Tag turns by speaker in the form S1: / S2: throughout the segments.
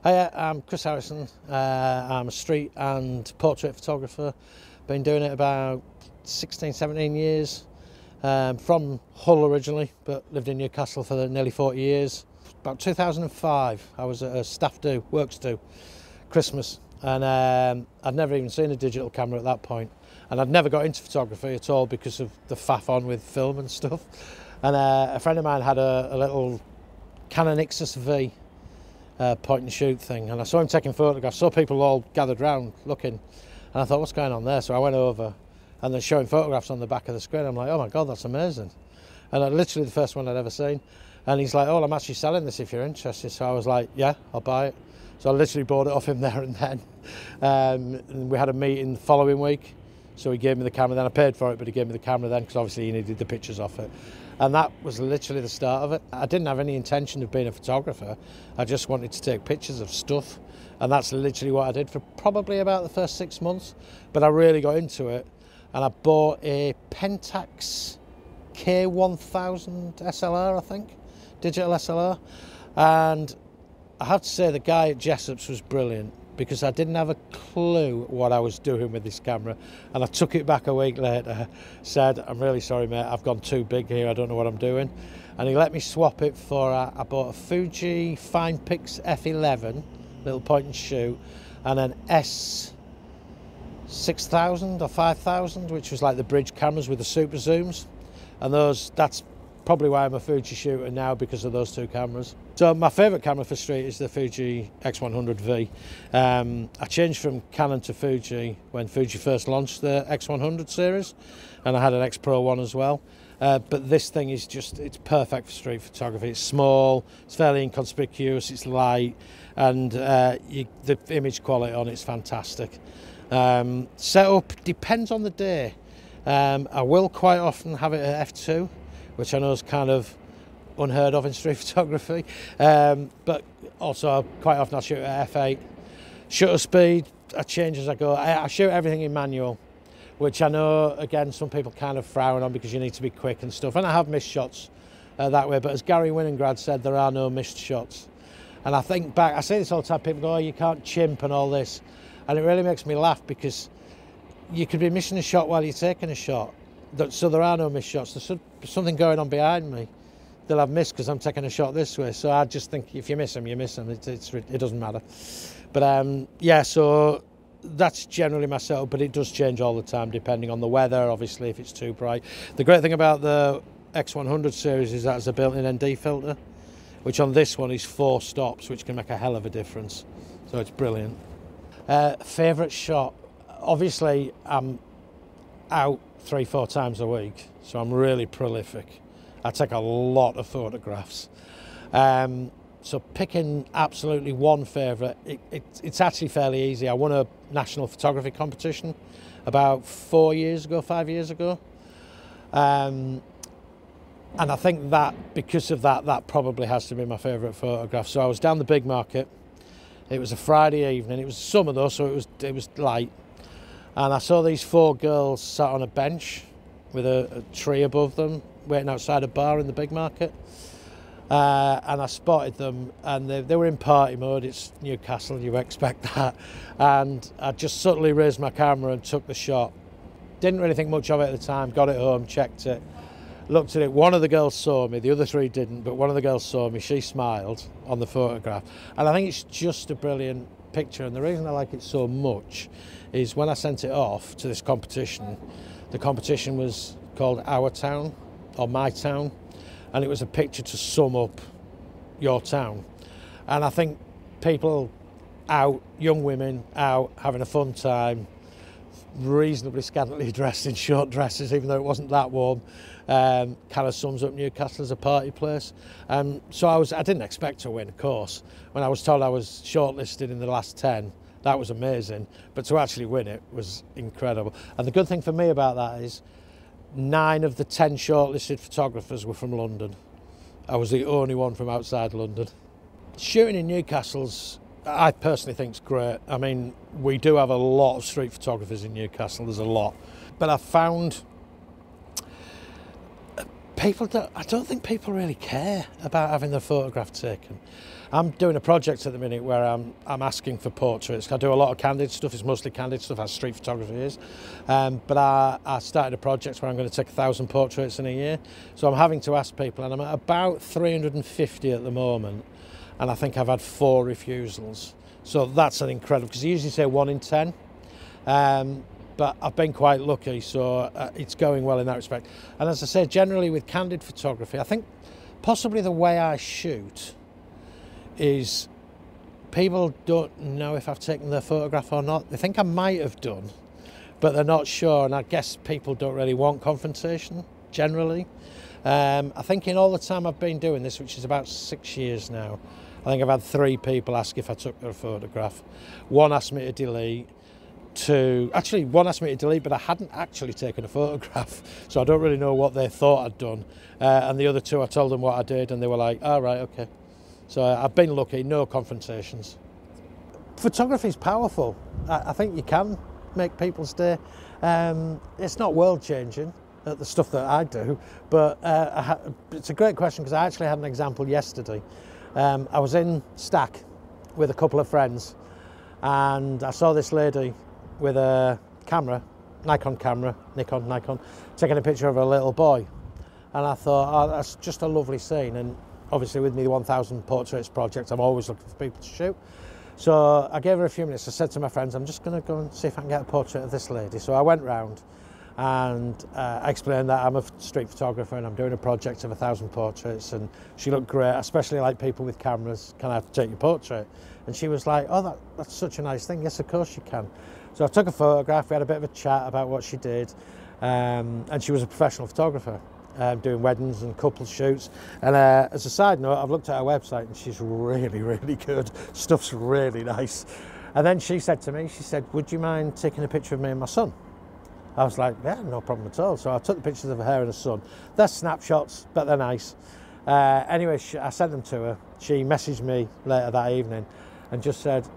S1: Hi, I'm Chris Harrison. I'm a street and portrait photographer. Been doing it about 16, 17 years. From Hull originally, but lived in Newcastle for nearly 40 years. About 2005, I was at a staff do, works do, Christmas, and I'd never even seen a digital camera at that point. And I'd never got into photography at all because of the faff on with film and stuff. And a friend of mine had a little Canon Ixus V point and shoot thing, and I saw him taking photographs, saw people all gathered round looking, and I thought, what's going on there? So I went over and they're showing photographs on the back of the screen. I'm like, oh my God, that's amazing. And literally the first one I'd ever seen. And he's like, oh, I'm actually selling this if you're interested. So I was like, yeah, I'll buy it. So I literally bought it off him there and then. And we had a meeting the following week. So he gave me the camera, then I paid for it, but he gave me the camera then because obviously he needed the pictures off it. And that was literally the start of it. I didn't have any intention of being a photographer. I just wanted to take pictures of stuff. And that's literally what I did for probably about the first 6 months. But I really got into it. And I bought a Pentax K1000 SLR, I think, digital SLR. And I have to say the guy at Jessop's was brilliant, because I didn't have a clue what I was doing with this camera. And I took it back a week later, said, I'm really sorry, mate, I've gone too big here, I don't know what I'm doing. And he let me swap it for, I bought a Fuji FinePix F11, little point and shoot, and an S6000 or 5000, which was like the bridge cameras with the super zooms. And that's probably why I'm a Fuji shooter now, because of those two cameras. So my favourite camera for street is the Fuji X100V. I changed from Canon to Fuji when Fuji first launched the X100 series, and I had an X Pro one as well. But this thing is it's perfect for street photography. It's small, it's fairly inconspicuous, it's light, and the image quality on it's fantastic. Setup depends on the day. I will quite often have it at f2, which I know is kind of unheard of in street photography, but also quite often I'll shoot at f8. Shutter speed, I change as I go. I shoot everything in manual, which I know, again, some people kind of frown on because you need to be quick and stuff, and I have missed shots that way, but as Gary WINOGRAND said, there are no missed shots. And I think back, I say this all the time, people go, oh, you can't chimp and all this, and it really makes me laugh, because you could be missing a shot while you're taking a shot. So there are no missed shots. There's something going on behind me that I've missed because I'm taking a shot this way. So I just think if you miss them, you miss them. It doesn't matter. But yeah, so that's generally my setup, but it does change all the time depending on the weather, obviously, if it's too bright. The great thing about the X100 series is that it's a built-in ND filter, which on this one is 4 stops, which can make a hell of a difference. So it's brilliant. Favourite shot? Obviously, I'm out 3-4 times a week, so I'm really prolific. I take a lot of photographs. So picking absolutely one favourite, it's actually fairly easy. I won a national photography competition about 5 years ago. And I think that, because of that, that probably has to be my favourite photograph. So I was down the big market. It was a Friday evening. It was summer though, so it was light. And I saw these 4 girls sat on a bench with a tree above them, waiting outside a bar in the big market. And I spotted them, and they were in party mode. It's Newcastle, you expect that. And I just subtly raised my camera and took the shot. Didn't really think much of it at the time, got it home, checked it, looked at it. One of the girls saw me, the other 3 didn't, but one of the girls saw me. She smiled on the photograph. And I think it's just a brilliant picture, and the reason I like it so much is when I sent it off to this competition, the competition was called Our Town, or My Town, and it was a picture to sum up your town. And I think people out, young women out, having a fun time, reasonably scantily dressed in short dresses, even though it wasn't that warm, kind of sums up Newcastle as a party place. So I didn't expect to win, of course. When I was told I was shortlisted in the last 10, that was amazing, but to actually win it was incredible. And the good thing for me about that is 9 of the 10 shortlisted photographers were from London. I was the only one from outside London. Shooting in Newcastle's, I personally think, it's great. I mean, we do have a lot of street photographers in Newcastle, there's a lot. But I've found I don't think people really care about having their photograph taken. I'm doing a project at the minute where I'm asking for portraits. I do a lot of candid stuff. It's mostly candid stuff, as street photography is. But I started a project where I'm going to take 1,000 portraits in a year. So I'm having to ask people, and I'm at about 350 at the moment. And I think I've had 4 refusals. So that's an incredible, because I usually say 1 in 10. But I've been quite lucky, so it's going well in that respect. And as I say, generally with candid photography, I think possibly the way I shoot is people don't know if I've taken their photograph or not. They think I might have done, but they're not sure, and I guess people don't really want confrontation, generally. I think in all the time I've been doing this, which is about 6 years now, I think I've had 3 people ask if I took their photograph. 1 asked me to delete. 1 asked me to delete, but I hadn't actually taken a photograph, so I don't really know what they thought I'd done. And the other 2, I told them what I did, and they were like, "All right, okay." So I've been lucky, no confrontations. Photography is powerful. I think you can make people's day. It's not world-changing, the stuff that I do, but it's a great question, because I actually had an example yesterday. I was in Stack with a couple of friends, and I saw this lady with a camera, Nikon, taking a picture of a little boy. And I thought, oh, that's just a lovely scene. And obviously with me, the 1,000 Portraits project, I'm always looking for people to shoot. So I gave her a few minutes. I said to my friends, I'm just going to go and see if I can get a portrait of this lady. So I went round and I explained that I'm a street photographer and I'm doing a project of 1,000 portraits, and she looked great. I especially like people with cameras. Can I take your portrait? And she was like, oh, that's such a nice thing. Yes, of course you can. So I took a photograph. We had a bit of a chat about what she did, and she was a professional photographer, doing weddings and couple shoots. And as a side note, I've looked at her website and she's really, really good. Stuff's really nice. And then she said to me, she said, would you mind taking a picture of me and my son? I was like, yeah, no problem at all. So I took the pictures of her and her son. They're snapshots, but they're nice. Anyway, I sent them to her. She messaged me later that evening and just said,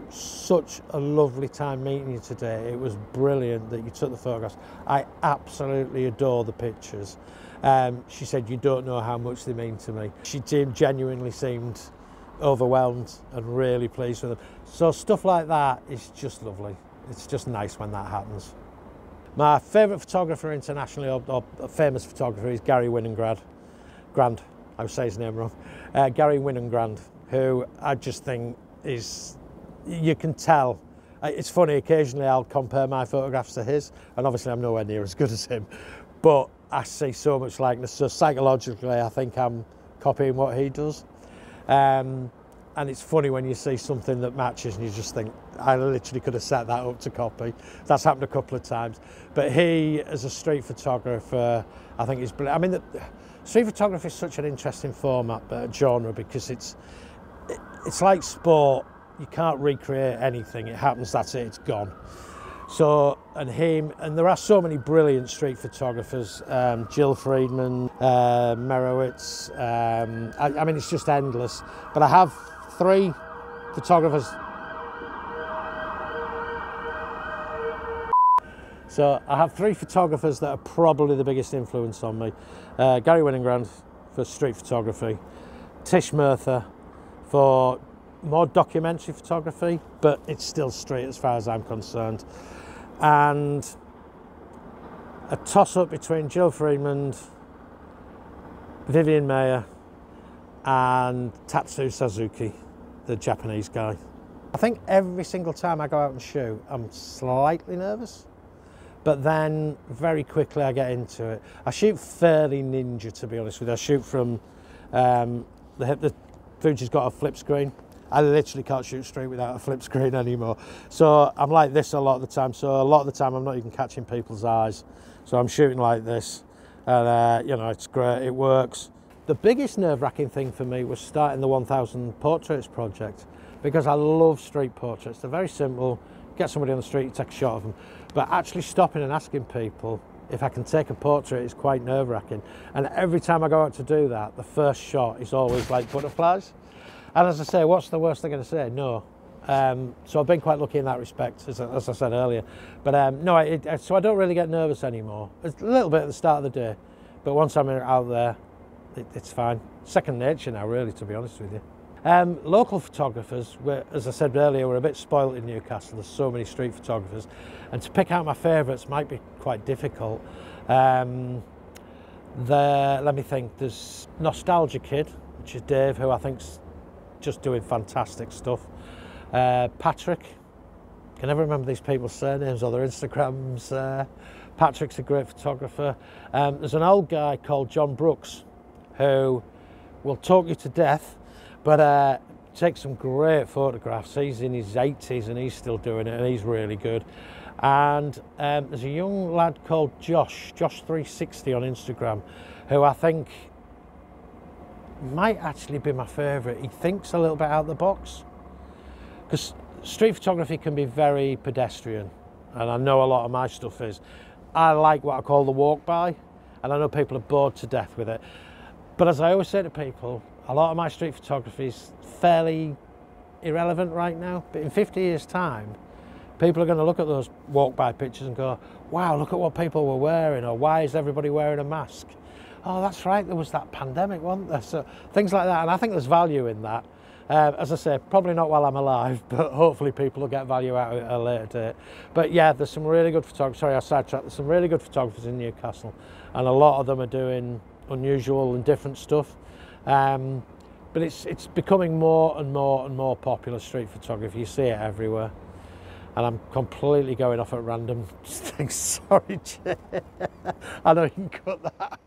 S1: such a lovely time meeting you today. It was brilliant that you took the photographs. I absolutely adore the pictures. She said, you don't know how much they mean to me. She genuinely seemed overwhelmed and really pleased with them. So stuff like that is just lovely. It's just nice when that happens. My favourite photographer internationally, or famous photographer, is GARRY WINOGRAND. I would say his name wrong. GARRY WINOGRAND, who I just think is, you can tell. It's funny, occasionally I'll compare my photographs to his, and obviously I'm nowhere near as good as him, but I see so much likeness. So psychologically, I think I'm copying what he does. And it's funny when you see something that matches and you just think, I literally could have set that up to copy. That's happened a couple of times. But he, as a street photographer, I think is brilliant. I mean, street photography is such an interesting format, genre, because it's like sport. You can't recreate anything. It happens, that's it, it's gone. So, and there are so many brilliant street photographers, Jill Freedman, Merowitz, I mean, it's just endless. But I have 3 photographers. So I have 3 photographers that are probably the biggest influence on me. GARRY WINOGRAND for street photography, TISH MURTHA for more documentary photography, but it's still street as far as I'm concerned. And a toss-up between Jill Freedman, Vivian Mayer, and Tatsu Suzuki, the Japanese guy. I think every single time I go out and shoot, I'm slightly nervous, but then very quickly I get into it. I shoot fairly ninja, to be honest with you. I shoot from, the Fuji's got a flip screen. I literally can't shoot straight without a flip screen anymore. So I'm like this a lot of the time. So a lot of the time I'm not even catching people's eyes. So I'm shooting like this, and you know, it's great, it works. The biggest nerve-wracking thing for me was starting the 1,000 Portraits project, because I love street portraits. They're very simple. Get somebody on the street, take a shot of them. But actually stopping and asking people if I can take a portrait is quite nerve-wracking. And every time I go out to do that, the first shot is always like butterflies. And as I say, what's the worst they're going to say? No. So I've been quite lucky in that respect, as I said earlier. But no, so I don't really get nervous anymore. It's a little bit at the start of the day, But once I'm out there, it's fine. Second nature now, really, to be honest with you. Local photographers, as I said earlier, we're a bit spoilt in Newcastle. There's so many street photographers, and to pick out my favourites might be quite difficult. Let me think. There's Nostalgia Kid, which is Dave, who I think's just doing fantastic stuff. Patrick, I can never remember these people's surnames or their Instagrams. Patrick's a great photographer. There's an old guy called John Brooks who will talk you to death, but takes some great photographs. He's in his 80s and he's still doing it, and he's really good. And there's a young lad called Josh360 on Instagram, who I think might actually be my favourite. He thinks a little bit out of the box, because street photography can be very pedestrian, and I know a lot of my stuff is. I like what I call the walk by, and I know people are bored to death with it. But as I always say to people, a lot of my street photography is fairly irrelevant right now. But in 50 years' time, people are going to look at those walk-by pictures and go, wow, look at what people were wearing, or why is everybody wearing a mask? Oh, that's right, there was that pandemic, wasn't there? So things like that, and I think there's value in that. As I say, probably not while I'm alive, but hopefully people will get value out of it at a later date. But yeah, there's some really good photographers. Sorry, I sidetracked. There's some really good photographers in Newcastle, and a lot of them are doing unusual and different stuff. But it's becoming more and more and more popular, street photography. You see it everywhere. And I'm completely going off at random things. Sorry, Jay. I know you can cut that.